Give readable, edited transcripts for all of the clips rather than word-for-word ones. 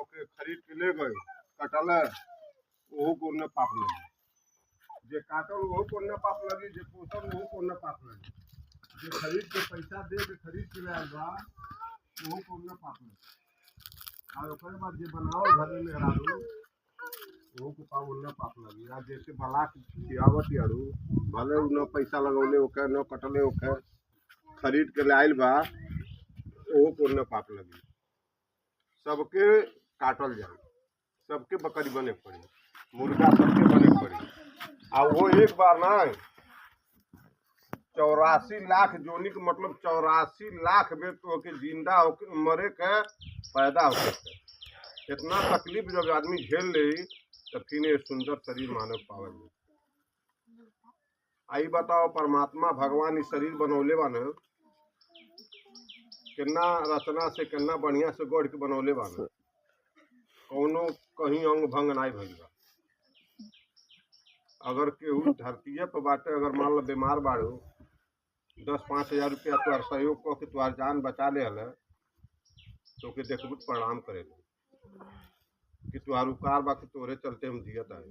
Okay खरीद के ले गए कटल ओहू को न पाप लगी, जे काटल ओहू को न पाप लगी, जे पोसल ओहू को न पाप लगी, जे खरीद के पैसा दे के खरीद के लायल बा ओहू को न पाप लगी। और ओकरे बाद जे बनाओ घर में मेहरारू ओहू को पाप न पाप लगी। आ जैसे बला खियावत यारू भले न पैसा लगौले ओके न कटले ओके खरीद के लायल बा ओहू को न पाप लगी। सबके काटल जाए, सबके बकरी बने पड़ी, मुर्गा सबके बने पड़ी। आ वो एक बार ना 84 लाख जोनी के मतलब 84 लाख में तो के जिंदा होके मरे के पैदा होके इतना तकलीफ जब आदमी झेल ले तो फिर ये सुंदर शरीर मानव पावल। आई बताओ परमात्मा भगवान इस शरीर बनौले बा न कितना रचना से कितना बढ़िया से गढ़ के बनौले बा न, कौनो कहीं अंग भंग नहीं भइल बा। अगर केहू धरतीये पर बाटे अगर मान लो बीमार बाड़ू 10-5 हजार रुपया तुहार सहयोग कह के तुहार जान बचा ले हल तो के देखबू प्रणाम करे कि तुहार उपकार बा कि तोरे चलते हम जियत आए।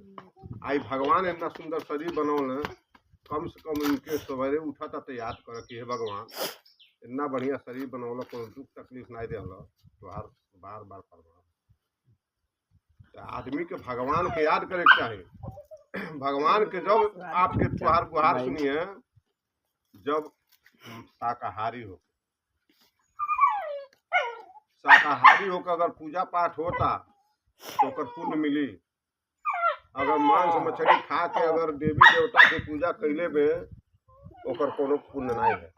आई भगवान इतना सुंदर शरीर बनौल कम से कम इनके सवेरे उठा था तो याद कर कि हे भगवान इतना बढ़िया शरीर बनौल कोनो दुख तकलीफ नहीं दे तुहार बार बार प्रणाम। आदमी के भगवान के याद करे के चाहे। भगवान के जब आपके तुहार गुहार सुनिए जब शाकाहारी हो, शाकाहारी होकर अगर पूजा पाठ होता तो ओकर पुण्य मिली। अगर मांस मछली खा के अगर देवी देवता के पूजा कैले में ओकर कोनो पुण्य नहीं है।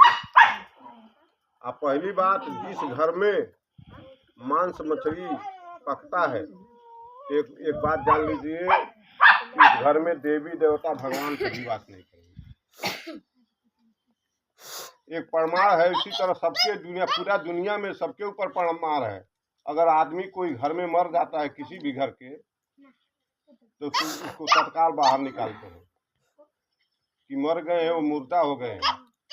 अब पहली बात जिस घर में मांस मछली पकता है एक बात जान लीजिए इस घर में देवी देवता भगवान कभी वास नहीं करेंगे। एक परमार है, इसी तरह सबके दुनिया पूरा दुनिया में सबके ऊपर परमार है। अगर आदमी कोई घर में मर जाता है किसी भी घर के तो उसको तत्काल बाहर निकालते हैं कि मर गए हैं वो मुर्दा हो गए हैं।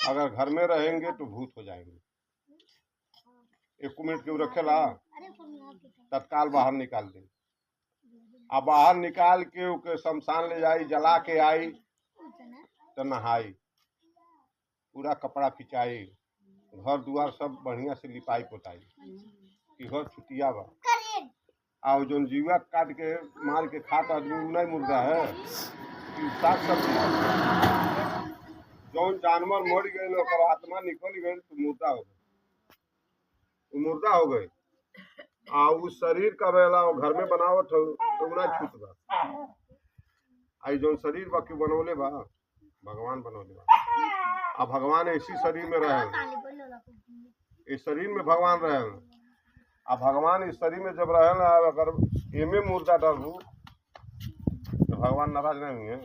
अगर घर में रहेंगे तो भूत हो जाएंगे। 1 मिनट क्यों रखेला तत्काल बाहर निकाल देंगे। अब बाहर निकाल के ओके शमशान ले जाई जला के आई तो नहाई पूरा कपड़ा खिंचाई घर दुआर सब बढ़िया से लिपाई पोताई कि घर छुटिया बा। और जो जीवा काट के मार के खात आदमी नहीं मुर्गा है साग सब्जी। जो जानवर मर गए और आत्मा निकल गए तो मुर्दा हो गए, मुर्दा हो गए। आ उस शरीर का बेला घर में बनावट हो तो ना छूट बा। आई जो शरीर बा क्यों बनौले बा भगवान बनौले बा। अब भगवान इसी शरीर में रहे, इस शरीर में भगवान रहे। अब भगवान इस शरीर में जब रहे ना अगर एमे मुर्दा डालू तो भगवान नाराज नहीं हुए।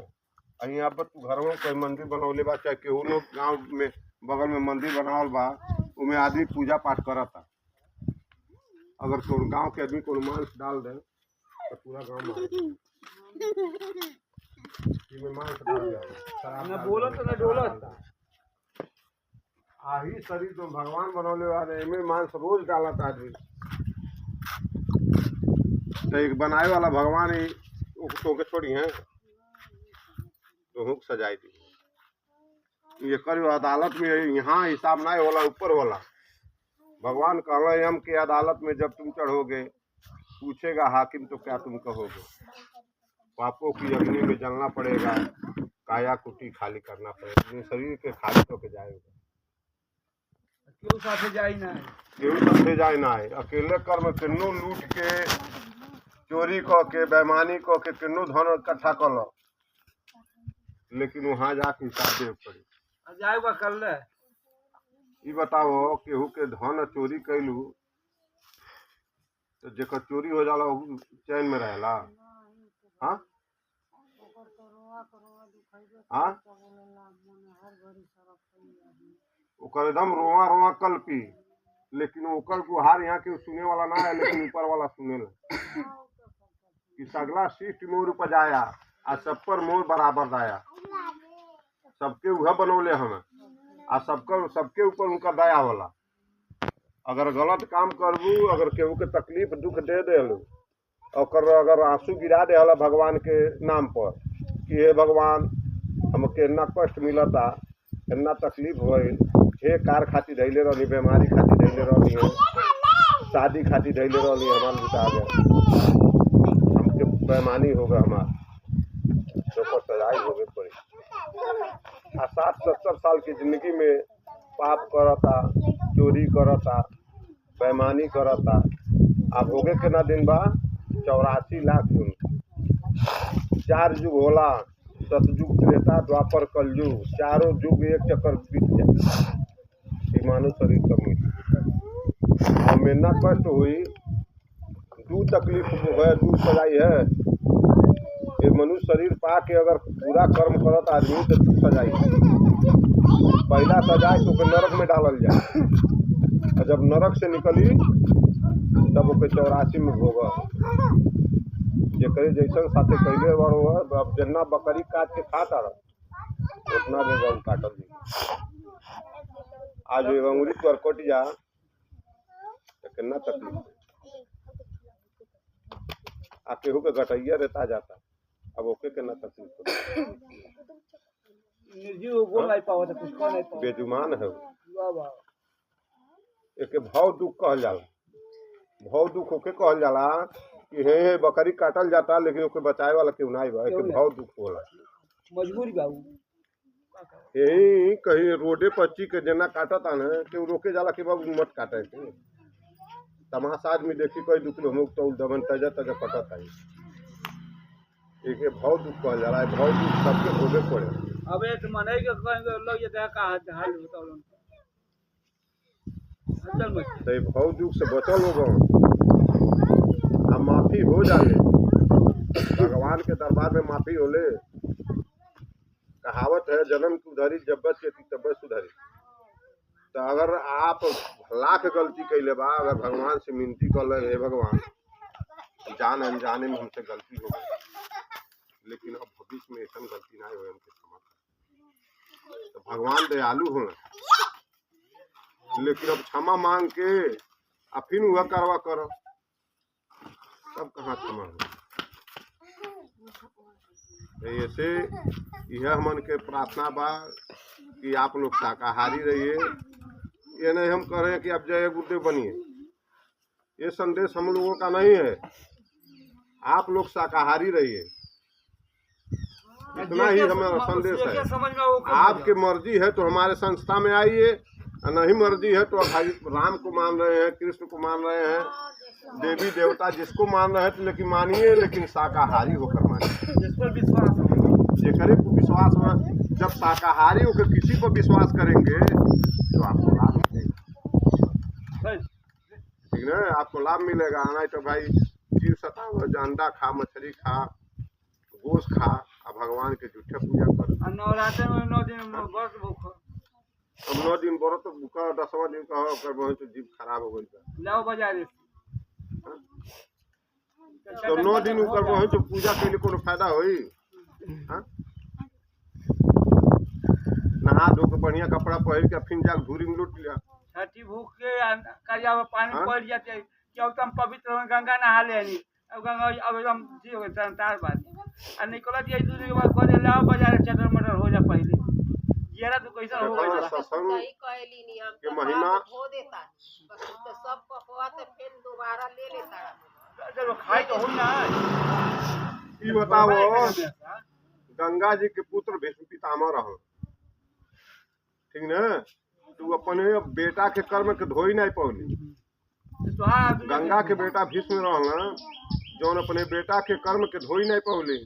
अही अब तू घर में कोई मंदिर बनौले बा चाहे केहू नो गाँव में बगल में मंदिर बनावल बा उमें आदमी पूजा पाठ करता। अगर तो गांव के आदमी को मांस डाल दे तो पूरा गांव में मांस डाल दे आही शरीर तो भगवान बनौले वाले इनमें मांस रोज डालता आदमी। तो एक बनाए वाला भगवान ही तो के छोड़ी है तो हुक सजाई दी। ये करी अदालत में यहाँ हिसाब नहीं होला ऊपर होला। भगवान कहला हम के अदालत में जब तुम चढ़ोगे पूछेगा हाकिम तो क्या तुम कहोगे। पापों की अग्नि में जलना पड़ेगा, काया कुटी खाली करना पड़ेगा, शरीर के खाली तो के जाएगा। केहू साथे जाई ना केहू साथे जाए ना है। अकेले कर्म किन्नो लूट के चोरी क के बेईमानी क के किन्नो धन इकट्ठा कर लो लेकिन वहाँ जाके हिसाब देवे पड़ी। जाएगा कल ये बताओ केहू के धन चोरी कैलू तो जेकर चोरी हो जाला चैन में रहेला। हाँ हाँ ओकर एकदम रोआ रोआ कल्पी लेकिन ओकर गुहार यहाँ के सुने वाला ना है लेकिन ऊपर वाला सुने कि सगला शिष्ट मोर उपजाया आ सब पर मोर बराबर दाया। सबके वह बनौले हमें आ सबके ऊपर उनका दया होला। अगर गलत काम करबू अगर केहू के तकलीफ दुख दे दे और अगर आंसू गिरा दे हला भगवान के नाम पर कि हे भगवान हमके इतना कष्ट मिलता, इतना तकलीफ भइल, हे कार खातिर धैले रहनी, बीमारी खातिर धैले रहनी है, शादी खातिर धैले रहनी, हमार बिता गए, हमके बेईमानी हो गया, हमार तो सजाई हो गई पड़ी। 60-70 साल की जिंदगी में पाप करता, चोरी करता, बेईमानी करता, अब होगे के ना दिन बा 84 लाख जून। 4 युग होला, सतयुग, त्रेता, द्वापर, कलयुग, चारों युग एक चक्कर बीत जाए, मानव शरीर कम हमें ना कष्ट हुई, दू तकलीफ है, दू सजाई है। ये मनुष्य शरीर पा के अगर पूरा कर्म करत आदमी तो दू सजाई है। पहला सजाए तो नरक में डालल जाए, और जब नरक से निकली तब ओके 84 में भोगा। जेकरे जैसन साथे कैले बड़ हो, अब जितना बकरी काट के खाता रह उतना देर गऊ काटल जी। आज एवं अंगुरी पर कट जा तो कितना तकलीफ आ केहू के गटैया रहता जाता, अब ओके कितना तकलीफ बेजुमान है। एक भाव दुख कहल जाला, भाव दुख ओके कहल जाला कि हे बकरी काटल जाता लेकिन ओके बचाए वाला केहू नहीं बा, एक भाव दुख होला, मजबूरी बाबू। यही कहीं रोडे पच्ची के जना काटता न केहू रोके जाला कि बाबू मत काटे के, तमाशा आदमी देखी कोई दुख हम तो दमन तजा तजा कटता है, एक भाव दुख कहल जाला। भाव दुख सबके होबे पड़े। अबे तो मने के कहेंगे लोग ये का हाल बताओ तो भाव दुख से बचल हो गए, अब माफी हो जाए, भगवान के दरबार में माफी होले। कहावत है जन्म की उधारी जब्बत के तब्बत सुधारी। तो अगर आप लाख गलती कैले बा, अगर भगवान से मिनती कर ले, हे भगवान जान अनजाने में हमसे गलती हो गई, लेकिन अब भविष्य में ऐसा गलती ना हो, हमके क्षमा कर। तो भगवान दयालु हो, लेकिन अब क्षमा मांग के अब फिर वह करवा करो, तब कहाँ क्षमा हो। ऐसे यह मन के प्रार्थना बा कि आप लोग शाकाहारी रहिए। ये नहीं हम कह रहे हैं कि आप जय गुरुदेव बनिए, ये संदेश हम लोगों का नहीं है। आप लोग शाकाहारी रहिए, इतना ही हमारा संदेश है। आपकी मर्जी है तो हमारे संस्था में आइए, नहीं मर्जी है तो भाई राम को मान रहे हैं, कृष्ण को मान रहे हैं, देवी देवता जिसको मान रहे हैं तो लेकिन मानिए, लेकिन शाकाहारी होकर मानिए, जिस पर विश्वास हो। जेकरे को विश्वास हो। जब शाकाहारी होकर किसी पर विश्वास करेंगे तो आपको लाभ मिलेगा, ठीक ना, आपको लाभ मिलेगा। नहीं तो भाई जीव सता हुआ अंडा खा, मछली खा, गोश्त खा, अब भगवान के झूठे पूजा कर। नवरात्र में 9 दिन व्रत भूख, अब 9 दिन व्रत भूखा, 10वां दिन का तो जीव खराब हो गई। लाओ बाजार तो 9 दिन ऊपर वही तो पूजा के लिए कोनो फायदा होई। नहा धो के बढ़िया कपड़ा पहन के फिर जाके धूरी में लूट लिया। छठी भूख के करिया में पानी पड़ जाते, क्या एकदम पवित्र हो, गंगा नहा लेनी, अब गंगा अब एकदम जी हो गई संतार बात। और निकलत ये दूसरे के बाद खोजे लाओ बाजार चटर मटर हो जा पहले येरा तो कैसा हो गई सत्संग के महीना हो देता तो सब पकवा तो फिर दोबारा ले लेता। चलो खाई तो हो ना। ये बताओ, गंगा जी के पुत्र भीष्म पितामह रहो, ठीक ना, तू अपने बेटा के कर्म के धोई नहीं पौली। गंगा के बेटा भीष्म रहना, जो अपने बेटा के कर्म के धोई नहीं पौली,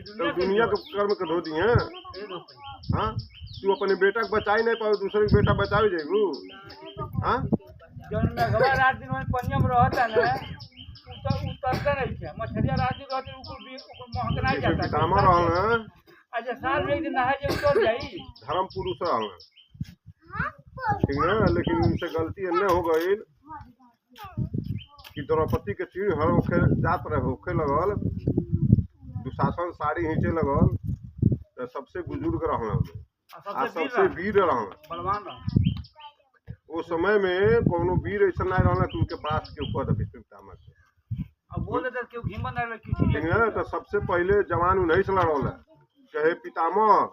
तो दुनिया के कर्म के धो दिए। हाँ, तू अपने बेटा को बचाई नहीं पाओ, दूसरे के बेटा बचावे जेबू। हाँ, जौन मेघवा रात दिन में पनिया में रहता ना, उतरता नहीं क्या, मछलियां रात दिन रहती ऊपर महक नहीं जाता। पितामह रहना, अच्छा साल में एक दिन नहा जे उतर जाई, धर्म पुरुष रहना, ठीक है। लेकिन उनसे गलती अन्य हो गई कि द्रौपदी के चीड़ हर होके जात रहे, होके लगल, दुशासन साड़ी खींचे लगल, तो सबसे बुजुर्ग रहना, सबसे वीर रहना, बलवान रहना। उस समय में कोनो वीर ऐसा नहीं रहना कि उनके पास के ऊपर भीष्म पितामह के। अब क्यों हिम्मत ना किसी ठीक है ना। तो सबसे पहले जवान उन्हीं से लड़ौल है, कहे पितामह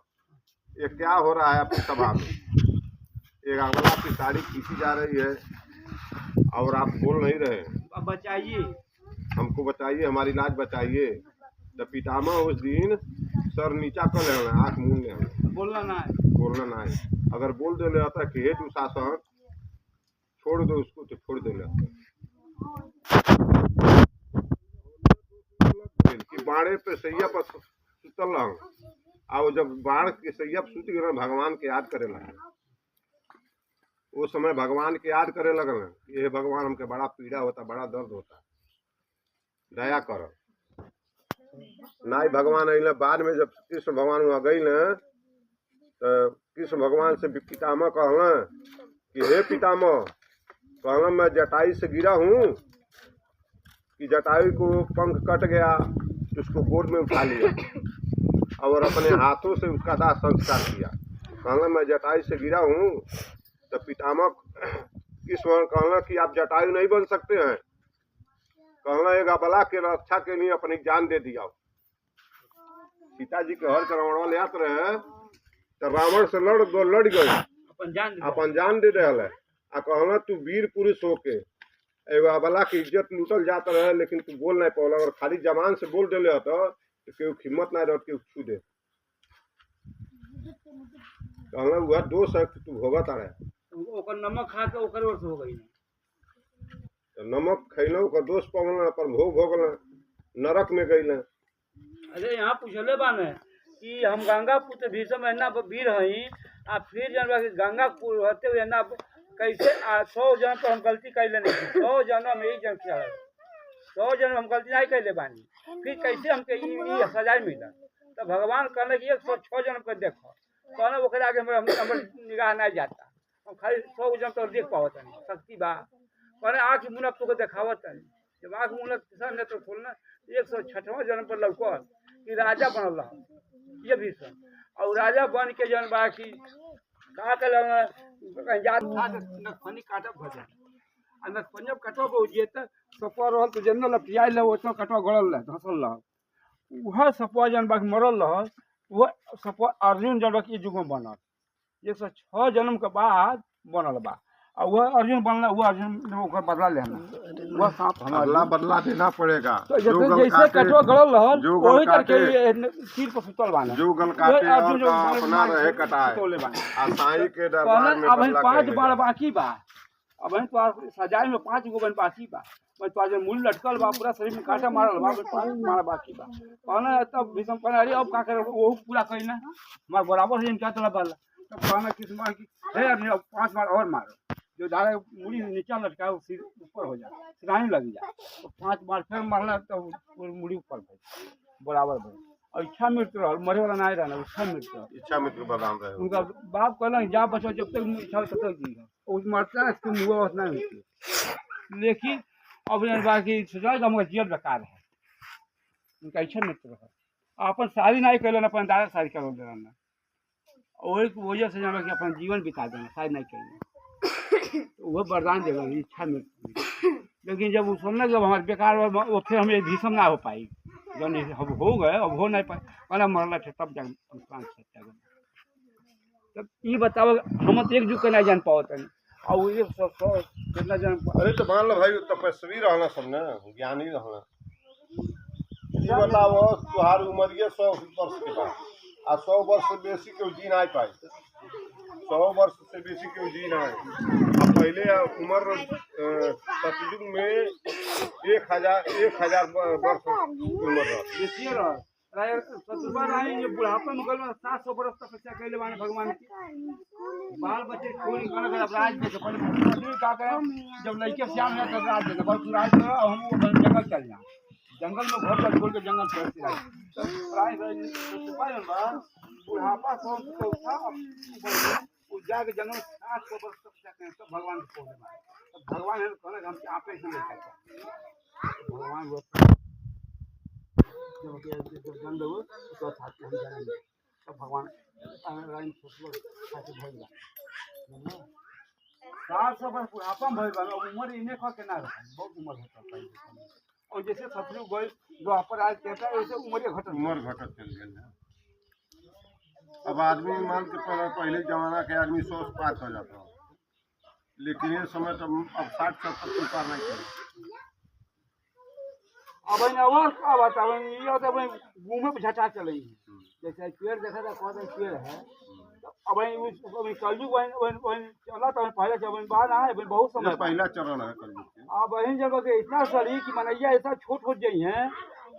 ये क्या हो रहा है आपकी सभा में, एक अगला की साड़ी खींची जा रही है और आप बोल नहीं रहे हैं, अब बचाइए, हमको बचाइए, हमारी लाज बचाइए। तो पितामह उस दिन सर नीचा कर ले, आँख मूंद ले, बोलना ना है। बोलना ना है। अगर बोल दे आता कि हे दुशासन छोड़ दो उसको, तो छोड़ दे कि बाड़े पे सैया पर सुतल रह, और जब बाढ़ के सैया पर सुत गए भगवान के याद करे लगे, उस समय भगवान के याद करे लगल, ये भगवान हमके बड़ा पीड़ा होता, बड़ा दर्द होता, दया कर। नाई भगवान अल बाद में जब कृष्ण भगवान वहाँ गई न, तो कृष्ण भगवान से पितामह कहला कि हे पितामह, कहला मैं जटाई से गिरा हूँ कि जटायु को पंख कट गया, तो उसको गोद में उठा लिया और अपने हाथों से उसका दाह संस्कार किया। कहला मैं जटायु से गिरा हूँ। तो पितामह कृष्ण कहला कि आप जटायु नहीं बन सकते हैं, कहला एक अबला के रक्षा के लिए अपनी जान दे दिया। सीता जी के हर रावण ले आते रहे, तो रावण से लड़ गए, अपन जान दे रहा है। आ कहला तू वीर पुरुष होके एगो अबला की इज्जत लूटल जाता रहे, लेकिन तू बोल नहीं पौला, और खाली जवान से बोल दिले तो केहू हिम्मत ना रह के छू दे। कहला वह दोष है कि तू भोगत रहे, नमक खा के ओकर ओर से हो गई। तो नमक खैलो का दोष पवल पर भोगल नरक में गई। अरे यहाँ पूछले बाने कि हम गंगा पुत्र भीषम एना वीर हई, आ फिर जन गंगा होते हुए ना कैसे 100 जन तो हम गलती कैले नहीं, 100 जन्म में एक जन किया, 100 जन्म हम गलती नहीं कैले बानी, फिर कैसे हमके सजाए मिला। तो भगवान कहने कि 106 जन्म के देखो, कहना वो आगे हमर निगाह नहीं जाता, हम खाली 100 जन्म तो देख पावत नहीं, शक्ति बा। कहने आँख मुनक तो देखावत नहीं, जब आँख मुनक किसान ने तो खोलना 106वां जन्म पर लौकल कि राजा बनल रहा ये भीषण, और राजा बन के जन बा कि का नखनी काटब भजन आ नखनियब कटवा बहुत जे त सपवा रहल तो जनरल लपियाई ले ओतना कटवा गड़ल रह धसल रह, वह सपवा जन बा मरल रह, वह सपवा अर्जुन जन बा के युग में बनल 106 जन्म के बाद बनल बा। और वह अर्जुन बनला, वो अर्जुन ने ओकर बदला लेना, वह सांप हमारा बदला देना पड़ेगा। तो जैसे कटवा गड़ल रहल वही करके तीर पर सुतल बाना, जो गल काटे और का अपना रहे कटाए आ साईं के दरबार में अब 5 बार बाकी बा, अब तो सजाए में 5 गो बन बाकी बा, मैं तो आज मूल लटकल बा, पूरा शरीर में कांटा मारल बा, 5 मारा बाकी बा। कहना तब भीषम कहना अरे अब का करे, वो पूरा कइना हमार बराबर है इनका तोला बाला। तब कहना किस मार की हे आदमी अब 5 बार और मारो, जो दाढ़े मुड़ी नीचा लटका वो सिर ऊपर हो जाए, सिराही लग जाए, तो 5 बार फिर मारना तो मुड़ी ऊपर भाई बराबर भाई। और इच्छा मृत्यु रहा, मरे वाला नहीं रहना, इच्छा मृत्यु, इच्छा मृत्यु बदाम रहे। उनका बाप कहला जा बचो जब तक इच्छा तब तक जी, उस मरता है तो मुआ उतना नहीं। लेकिन अब बाकी सोचा हम जीवन बेकार है, उनका इच्छा मृत्यु रहा, अपन शादी नहीं कर लेना, अपन दादा शादी कर देना, वही वजह से जाना कि अपन जीवन बिता देना, शादी नहीं करना, वो वरदान देगा इच्छा मृत्यु। लेकिन जब वो सुनना जब हमारे बेकार वो फिर हमें भीषम ना हो पाई, जब हम हो गए अब हो नहीं पाए, कहना मरना थे तब जान तब ये बताओ हम तो एक जुग के नहीं जान पाओ तनी, और 100 कितना जान। अरे तो मान लो भाई तपस्वी रहना सब ना, ज्ञानी रहना। ये बताओ तुम्हारी उम्र 100 वर्ष के बाद आ 100 वर्ष से बेसी के जी नहीं पाई, 100 वर्ष से बेसी के जी नहीं। अब पहले उम्र सतयुग में 1000 वर्ष उम्र रहा, सतुबा रही बुढ़ापा में गल 700 बरस तपस्या कैले बाने भगवान की, बाल बच्चे छोड़ कर अब राज दे का करें, जब लड़के श्याम है तब राज देगा, बस राज करो और हम जंगल चल जाए, जंगल में घर पर छोड़ के जंगल बुढ़ापा जाके जंगल 700 वर्ष तपस्या करें तब भगवान को तब भगवान है कहना हम आप ही भगवान जब हो तो तब भगवान 700 वर्ष बुढ़ापा में भइल बा, उम्र इन्हें कह के ना रहा, बहुत उम्र होता है। और जैसे सतयुग गए द्वापर आज कहता है वैसे उम्र घटत उम्र घटत चल गया। अब आदमी मान के पहले जमाना के आदमी 100 से पार हो जाता हो, लेकिन ये समय तो अब 60-70 से पार नहीं करे। अब और का बात अब ये होता है घूमे पे झटा चले जैसे पेड़ देखा था कौन पेड़ है अब कलयुग चला तो पहले जब बाद आए बहुत समय पहला चरण है कलयुग के। अब वही जगह के इतना सड़ी कि मनैया ऐसा छोट हो जाई है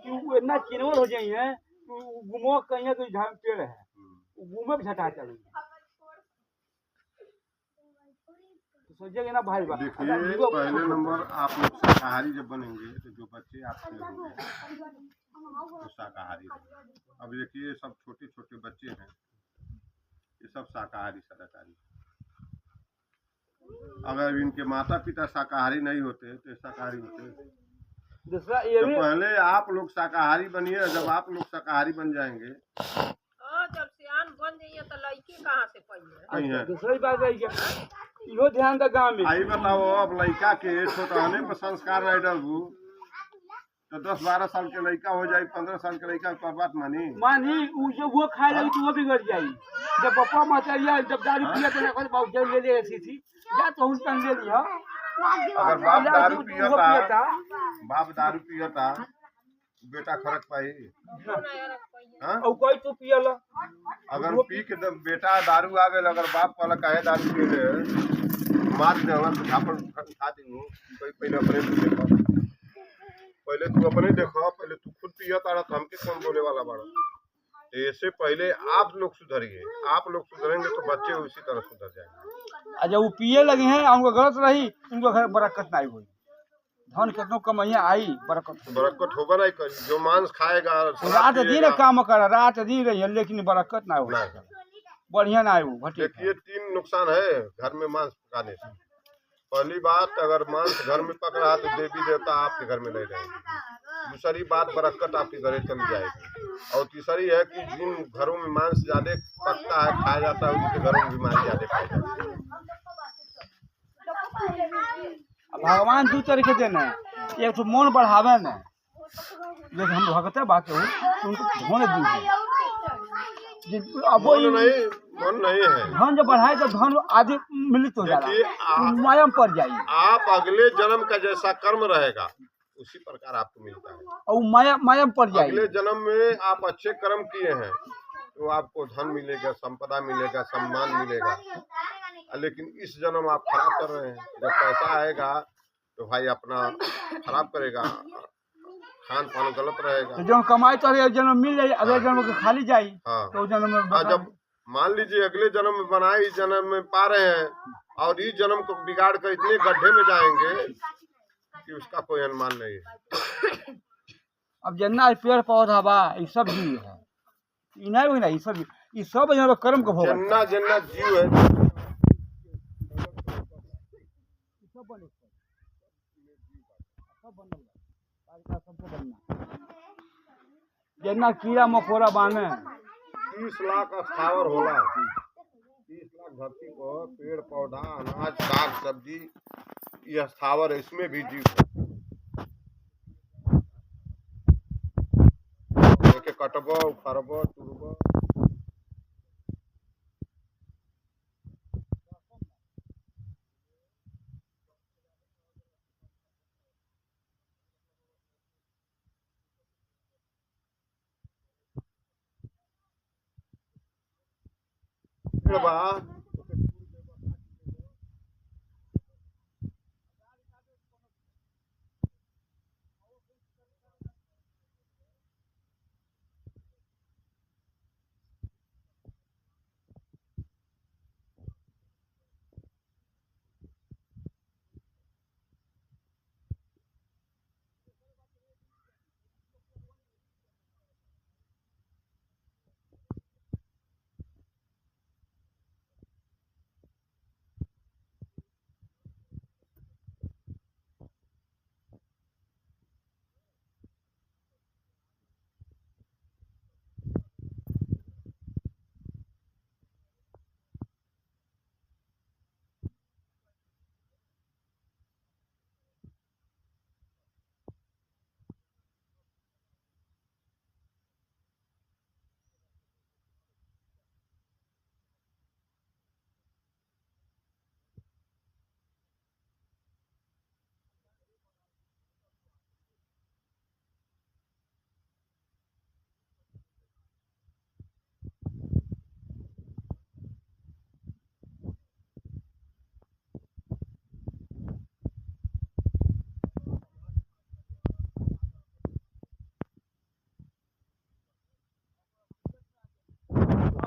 कि वो इतना चिनवर हो जाई है कि घूमो कहीं तो पेड़ है घूमे पे झटा चले सोचिए ना भाई बात। देखिए पहले नंबर आप लोग शाकाहारी जब बनेंगे तो जो बच्चे आपके होंगे तो शाकाहारी रहेंगे। अब देखिए सब छोटे छोटे बच्चे हैं, ये सब शाकाहारी सदाचारी। अगर इनके माता पिता शाकाहारी नहीं होते तो शाकाहारी होते। दूसरा ये तो पहले आप लोग शाकाहारी बनिए, जब आप लोग शाकाहारी बन जाएंगे जब सियान बन जाइए तो लड़की कहाँ से पाइए। दूसरी बात है इहो ध्यान दे गाँव में। आई बताओ अब लड़का के छोटाने पर संस्कार नहीं डालू तो 10-12 साल के लड़का हो जाए, 15 साल के लड़का पर बात मानी वो खाए लगी तो वो बिगड़ जाई। जब पप्पा मचरिया जब दारू पिया तो बहुत जल्द ले ले ऐसी थी या तो उन ले लिया। अगर बाप दारू पियता बेटा खरक पाई और कोई तो पियला अगर पी के बेटा दारू आ गए, अगर बाप कहला काहे दारू पी ले मार दे तो झापड़ खा दी। पहले अपने देखो, पहले तू अपने देखो, पहले तू खुद पिया तारा तो हमके कौन बोले वाला बड़ा। ऐसे पहले आप लोग सुधरिए, आप लोग सुधरेंगे तो बच्चे उसी तरह सुधर जाएंगे। जब वो पिए लगे हैं उनको गलत रही उनको घर बरकत नहीं हुई, धन कितनों कमाइया आई बरकत होगा नहीं करी। जो मांस खाएगा रात दिन काम कर रात दिन रही है लेकिन बरकत ना हो, बढ़िया ना हो। देखिए 3 नुकसान है घर में मांस पकाने से। पहली बात, अगर मांस घर में पक रहा तो देवी देवता आपके घर में नहीं रहेंगे। दूसरी बात, बरकत आपके घरे चली जाएगी। और तीसरी है कि जिन घरों में मांस ज्यादा पकता है खाया जाता है उनके घरों में बीमारी ज्यादा पाई जाती है। भगवान दू तरीके देना है, एक तो मन बढ़ावे न जैसे हम भगते बात उनको धन दीजिए। अब मन नहीं है, धन जब बढ़ाए तो धन आदि मिलित हो जाएगा, मायम पड़ जाएगी। आप अगले जन्म का जैसा कर्म रहेगा उसी प्रकार आपको मिलता है और मायम पड़ जाएगी। अगले जन्म में आप अच्छे कर्म किए हैं तो आपको धन मिलेगा, संपदा मिलेगा, सम्मान मिलेगा। लेकिन इस जन्म आप खराब कर रहे हैं, जब पैसा आएगा तो भाई अपना खराब करेगा, खान पान गलत रहेगा। तो जब कमाई तो जन्म मिल जाए, अगले जन्म को खाली जाए। हाँ, तो जन्म में जब मान लीजिए अगले जन्म में बनाए इस जन्म में पा रहे हैं और इस जन्म को बिगाड़ कर इतने गड्ढे में जाएंगे कि उसका कोई अनुमान नहीं है। अब जना पेड़ पौधा बा ये सब जीव है, ये सब कर्म को भोग जन्ना जन्ना जीव है। जना कीड़ा मकोड़ा बाने 30 लाख स्थावर होला, 30 लाख धरती पर पेड़ पौधा अनाज साग सब्जी ये स्थावर है, इसमें भी जीव है। कटबो उखड़बो तुरबो बा।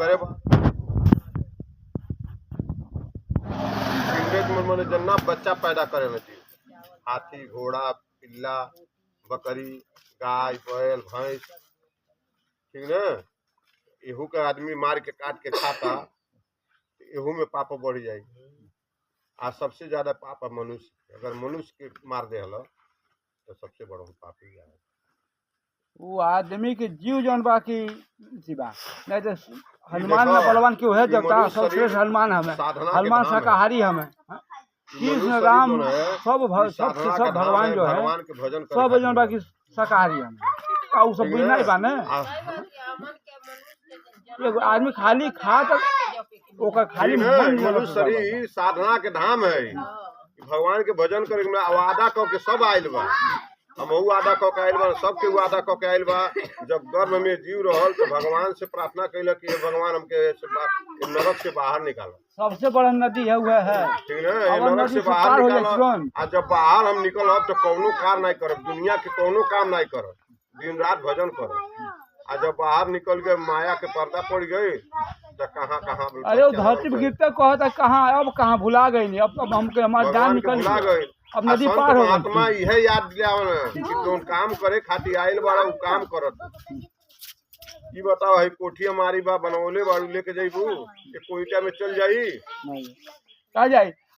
करे इंग्रेज में मैंने जन्ना बच्चा पैदा करे न चाहिए। हाथी, घोड़ा, पिल्ला, बकरी, गाय, बैल, भैंस, ठीक ना, एहू के आदमी मार के काट के खाता, एहू में पाप बढ़ जाए। आज सबसे ज्यादा पाप मनुष्य, अगर मनुष्य के मार दे हलो तो सबसे बड़ा पापी है। वो आदमी के जीव जौन बाकी बा नहीं तो हनुमान में बलवान क्यों है जब तक सबश्रेष्ठ हनुमान हमें, हनुमान शाकाहारी हमें, कृष्ण राम सब सब भगवान जो है भगवान के भजन सब जौन बाकी शाकाहारी हमें का उ सब बुझ नहीं बा ने। एगो आदमी खाली खा तो ओकर खाली मनुष्य शरीर साधना के धाम है। भगवान के भजन करे में वादा क के सब आइल बा, हम वादा क के आइल बा, सबके वादा क के आइल बा। जब गर्भ में जीव रहल तो भगवान से प्रार्थना कैलक कि भगवान हमके नरक से बाहर निकालो। सबसे बड़ा नदी है वह है, ठीक है, नरक से बाहर निकालो। आ जब बाहर हम निकलब तो कौनो कार नहीं करब, दुनिया के कौनो काम नहीं करब, दिन रात भजन करब। आ जब बाहर निकल के माया के पर्दा पड़ गई तो कहाँ कहाँ अरे वो धरती पे गिरते कहता कहाँ अब कहाँ भुला गई, अब हमके हमारा जान निकल गई, अब नदी पार हो आत्मा यह याद दिलावन कि कौन काम करे खातिर आइल बाड़ा उ काम करत। ये बताओ है कोठी हमारी बा बनवले बाड़ू लेके जाइबू ये कोईटा में चल जाई कहा जाए